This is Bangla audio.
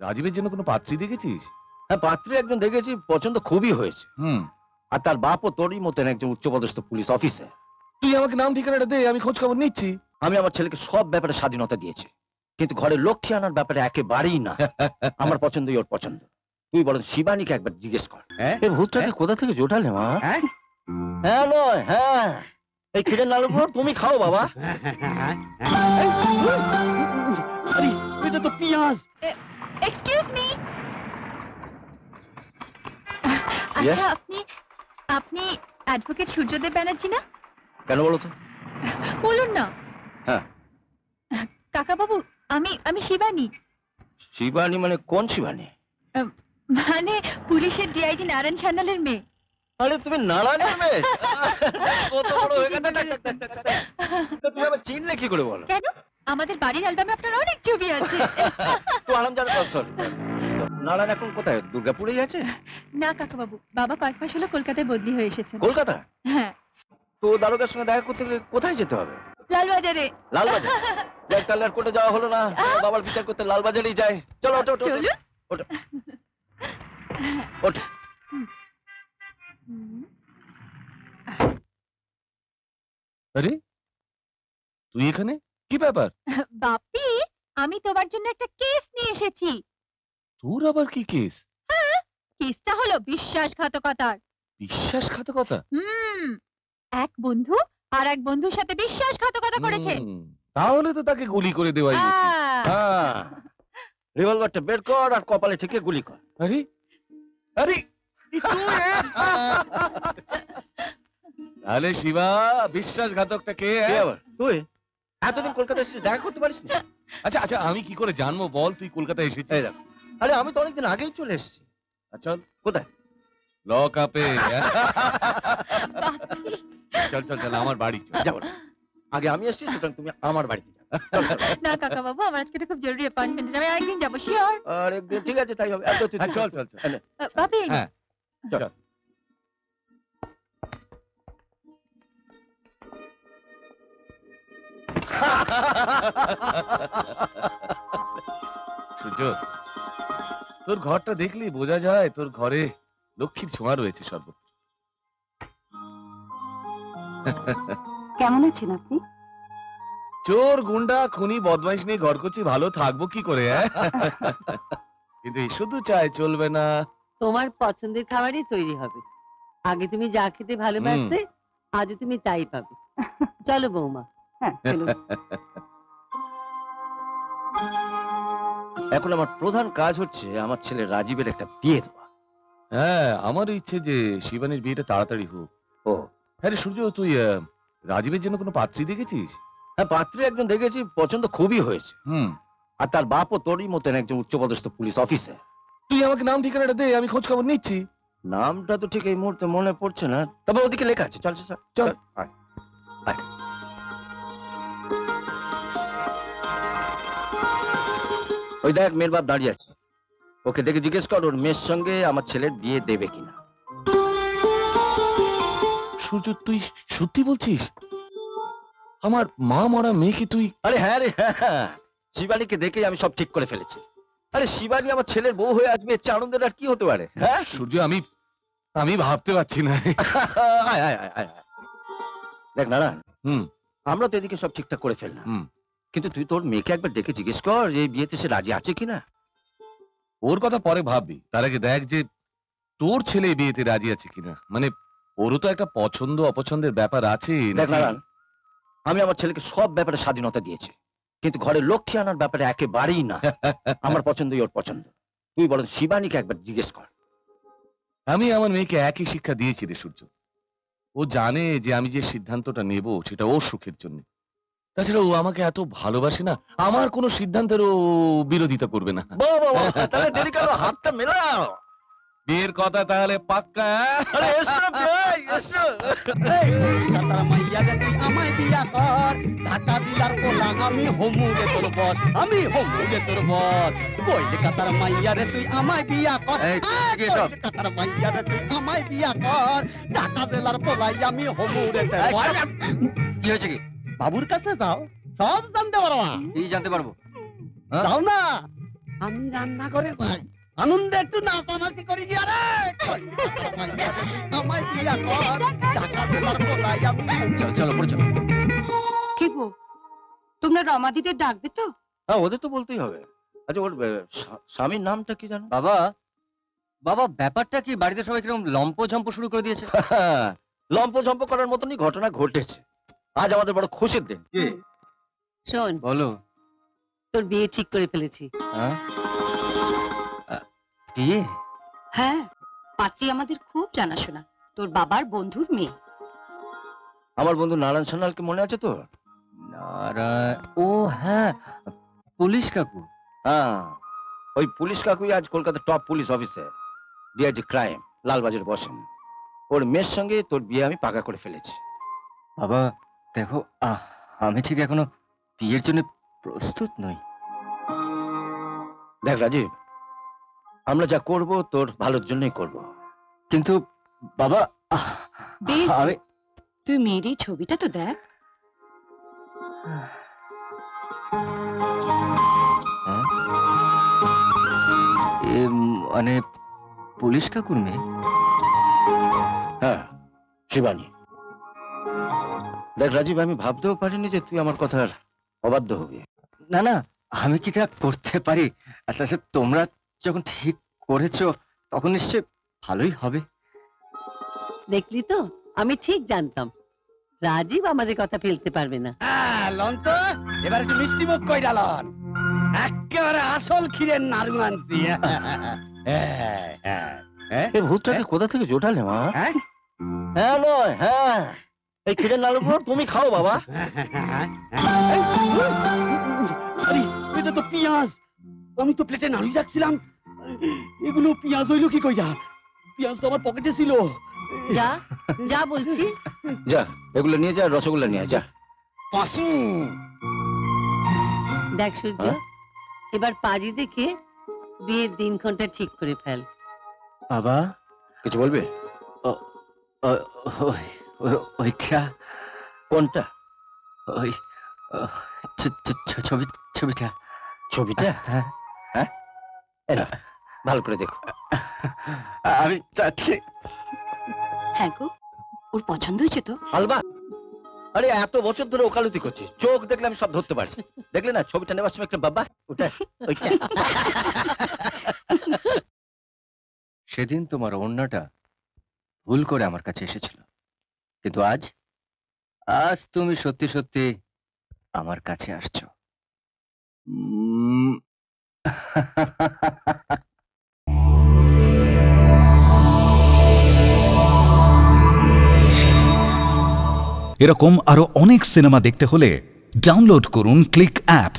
রাজীবের জন্য কোনো পাত্রী দেখেছিস? হ্যাঁ, পাত্রী একজন দেখেছি, পছন্দ খুবই হয়েছে। আর তার বাপও তোরই মতন একজন উচ্চপদস্থ পুলিশ অফিসার। তুই আমাকে নাম ঠিকানাটা দে, আমি খোঁজ খবর নিচ্ছি। আমি আমার ছেলেকে সব ব্যাপারে স্বাধীনতা দিয়েছি, কিন্তু ঘরে লক্ষ্মী আনার ব্যাপারে একেবারেই না। আমার পছন্দই ওর পছন্দ। তুই বরং শিবানীকে একবার জিজ্ঞেস কর। এই ভূতটাকে কোথা থেকে জোটালে মা? হ্যাঁ নয়, হ্যাঁ, এই ক্ষীরের নাড়ুগুলো তুমি খাও বাবা। আরে এটা তো পেঁয়াজ। Excuse me. Yes? আচ্ছা, আপনি আপনি অ্যাডভোকেট সূর্যদেব ব্যানার্জি না? কেন বলো তো? বলুন না। হ্যাঁ। কাকা বাবু, আমি শিবানী। শিবানী মানে কোন শিবানী? মানে পুলিশের ডিআইজি নারায়ণ সান্যালের মেয়ে। আরে তুমি নারায়ণের মেয়ে? কত বড় হয়ে গেছে। তো তুমি আবার চিনলে কি করে বলো? কেন? আমাদের বাড়ির অ্যালবামে আপনার অনেক ছবি আছে। তো আরাম জানো। সরি, নারায়ণ এখন কোথায়? দুর্গাপুরেই আছে? না কাকা বাবু, বাবা কয়েক মাস হলো কলকাতায় বদলি হয়ে এসেছেন। কলকাতা? হ্যাঁ। তো দারোগার সঙ্গে দেখা করতে গেলে কোথায় যেতে হবে? লালবাজারে। লালবাজার? যাই, তাহলে আর কোর্টে যাওয়া হলো না। বাবার বিচার করতে লালবাজারেই যাই। চলো, ওঠো ওঠো চলুন। ওঠো ওঠো। আরে তুই এখানে? কি ব্যাপার? বাপি, আমি তোমার জন্য একটা কেস নিয়ে এসেছি। তোর আবার কি কেস? কেসটা হলো বিশ্বাসঘাতকতার। বিশ্বাসঘাতকতা? এক বন্ধু আর এক বন্ধুর সাথে বিশ্বাসঘাতকতা করেছে। তাহলে তো তাকে গুলি করে দেওয়াই উচিত। হ্যাঁ, রিভলভারটা বের কর আর কপালে ঠেকে গুলি কর। আরে আরে তাহলে শিবা বিশ্বাসঘাতকটা কে? কে আবার? তুই এতদিন কলকাতায় এসেছিস, দেখা করতে পারিস না? আচ্ছা আচ্ছা, আমি কি করে জানবো বল তুই কলকাতায় এই এসেছিস? দেখ, আরে আমি তো অনেকদিন আগেই চলে এসেছি। আচ্ছা কোথায়? লক আপে। চল চল চল, আমার বাড়ি চল। যাবো না। আগে আমি এসেছি, সুতরাং তুমি আমার বাড়িতে যাও। না কাকা বাবু, আমার আজকে খুব জরুরি অ্যাপয়েন্টমেন্ট আছে, আমি আরেকদিন যাবো শিওর। আর একদিন ঠিক আছে, তাই হবে। চল চল চল। বাপি, হ্যাঁ চল। সূর্য, তোর ঘরটা দেখলি বোঝা যায় তোর ঘরে লক্ষ্মীর ছোঁয়া রয়েছে সর্বত্র। কেমন আছেন আপনি? চোর গুন্ডা খুনি বদমাইশ নিয়ে ঘর করছি, ভালো থাকবো কি করে? কিন্তু এই শুধু চায় চলবে না। তোমার পছন্দের খাবারই তৈরি হবে। আগে তুমি যা খেতে ভালোবাসতে, আজ তুমি তাই পাবে। চলো বৌমা। এখন আমার প্রধান কাজ হচ্ছে আমার ছেলে রাজীবের একটা বিয়ে দেওয়া। হ্যাঁ, আমার ইচ্ছে যে শিবানীর বিয়েটা তাড়াতাড়ি হোক। ও হ্যাঁ রে সূর্য, তুই রাজীবের জন্য কোনো পাত্রী দেখেছিস? হ্যাঁ, পাত্রী একজন দেখেছি, পছন্দ খুবই হয়েছে। আর তার বাপও তোরই মতন একজন উচ্চপদস্থ পুলিশ অফিসার। তুই আমাকে নাম ঠিকানাটা দে, আমি খোঁজ খবর নিচ্ছি। নামটা তো ঠিক এই মুহূর্তে মনে পড়ছে না, তবে ওদিকে লেখা আছে। চল চল চল। আয়, আয়। ওই দেখ, মেয়ের বাপ দাঁড়িয়ে আছে, ওকে দেখে জিজ্ঞেস কর ওর মেয়ের সঙ্গে আমার ছেলের বিয়ে দেবে কিনা। সূর্য, তুই সত্যি বলছিস? আমার মা মরা মেয়েকে তুই? আরে হ্যাঁ রে, হ্যাঁ, শিবানীকে দেখেই আমি সব ঠিক করে ফেলেছি। আরে শিবানী আমার ছেলের বউ হয়ে আসবে, এর চেয়ে আনন্দের আর কি হতে পারে? হ্যাঁ সূর্য, আমি ভাবতে পারছি না। আয় আয় আয় আয়। দেখ নারায়ণ, আমরা তো এদিকে সব ঠিকঠাক করে ফেললাম, কিন্তু তুই তোর মেয়েকে একবার ডেকে জিজ্ঞেস কর এই বিয়েতে সে রাজি আছে কিনা। ওর কথা পরে ভাববি, তার আগে দেখ যে তোর ছেলে এই বিয়েতে রাজি আছে কিনা। মানে ওরও তো একটা পছন্দ অপছন্দের ব্যাপার আছে। দেখ নারায়ণ, আমি আমার ছেলেকে সব ব্যাপারে স্বাধীনতা দিয়েছি, কিন্তু ঘরে লক্ষ্মী আনার ব্যাপারে একেবারেই না। আমার পছন্দই ওর পছন্দ। তুই বরং শিবানীকে একবার জিজ্ঞেস কর। আমি আমার মেয়েকে একই শিক্ষা দিয়েছি রে সূর্য। ও জানে যে আমি যে সিদ্ধান্তটা নেব সেটা ওর সুখের জন্য। তাছাড়া ও আমাকে এত ভালোবাসে না, আমার কোনো সিদ্ধান্তেরও বিরোধিতা করবে না। তাহলে দেরি করো, হাতটা মেলাও। বিয়ের কথা তাহলে পাক্কা? আরে এসো ভাই, এসো। আমায় বিয়া কর, ঢাকা দিলার পোলা আমি হমুগে তোর বস, আমি হমুগে তোর বস। কলকাতার মাইয়া রে তুই আমায় বিয়া কর, কলকাতার মাইয়া রে তুই আমায় বিয়া কর, ঢাকা জেলার পোলাই আমি হমুরে তোর বস। কি হয়েছে কি? বাবুর কাছে যাও, সব জানতে পারবা। কি জানতে পারবো? যাও না, আমি রান্না করে যাই আনন্দে একটু নাচানাচি করি গিয়া রে আমায় বিয়া কর ঢাকা জেলার পোলাই আমি চলো পরে চলো। কি গো তোমরা রমাদিদের ডাকবে তো? হ্যাঁ ওদের তো বলতেই হবে। আচ্ছা ওর স্বামীর নামটা কি জানো? বাবা বাবা ব্যাপারটা কি বাড়িতে সবাই কিরকম লম্প ঝম্প শুরু করে দিয়েছে? লম্প ঝম্প করার মতনই ঘটনা ঘটেছে। আজ আমাদের বড় খুশির দিন। শোন, বলো। তোর বিয়ে ঠিক করে ফেলেছি। হ্যাঁ? বিয়ে? হ্যাঁ, পাত্রী আমাদের খুব জানাশোনা, তোর বাবার বন্ধুর মেয়ে। আমার বন্ধু নারায়ণ সান্যালকে মনে আছে তো? ও হ্যাঁ, পুলিশ কাকু। হ্যাঁ, ওই পুলিশ কাকুই আজ কলকাতার top police officer, DIG crime, Lalbazar বসেন। ওর মেয়ের সঙ্গে তোর বিয়ে আমি পাকা করে ফেলেছি। বাবা দেখো, আমি ঠিক এখনো বিয়ের জন্য প্রস্তুত নই। দেখ রাজীব, আমরা যা করব তোর ভালোর জন্যই করব। কিন্তু বাবা বেশ, আমি তুই মেয়ের এই ছবিটা তো দেখ। হ্যাঁ? মানে পুলিশ কাকুর মেয়ে? হ্যাঁ, শিবানী। দেখ রাজীব, আমি ভাবতেও পারিনি যে তুই আমার কথার অবাধ্য হবি। না না, আমি কি তা করতে পারি? আর তাছাড়া তোমরা যখন ঠিক করেছো তখন নিশ্চয় ভালোই হবে। দেখলি তো, আমি ঠিক জানতাম রাজীব আমাদের কথা ফেলতে পারবে না। হ্যাঁ লন তো এবার একটু মিষ্টি মুখ কই ডালন একেবারে আসল ক্ষীরের নাড়ু আনছি এই ভূতটাকে কোথা থেকে জোটালে মা? হ্যাঁ? হ্যাঁ নয়, হ্যাঁ, এই ক্ষীরের নাড়ুগুলো তুমি খাও বাবা। আরে এটা তো পেঁয়াজ, আমি তো প্লেটে নাড়ু রাখছিলাম, এগুলো পেঁয়াজ হইলো কি কইরা? পেঁয়াজ তো আমার পকেটে ছিল। যা যা বলছি। যা এগুলো নিয়ে যা, রসগোল্লা নিয়ে আয়, যা। পাশু দেখ সূর্য, হ্যাঁ? এবার পাজি দেখে বিয়ের দিনক্ষণটা ঠিক করে ফেল। বাবা কিছু বলবে? ওইটা কোনটা? ওই ছবি ছবিটা ছবিটা? হ্যাঁ, এই নাও, ভালো করে দেখো। আমি চাচ্ছি। হ্যাঁ গো, ওর পছন্দ হয়েছে তো? আলবা, আরে এত বছর ধরে ওকালতি করছি, চোখ দেখলে আমি সব ধরতে পারি। দেখলে না ছবিটা নেওয়ার সময় একটা বাবা ওটা ওইটা। সেদিন তোমার ওড়নাটা ভুল করে আমার কাছে এসেছিল, কিন্তু আজ আজ তুমি সত্যি সত্যি আমার কাছে আসছো। এরকম আরো অনেক সিনেমা দেখতে হলে ডাউনলোড করুন ক্লিক অ্যাপ।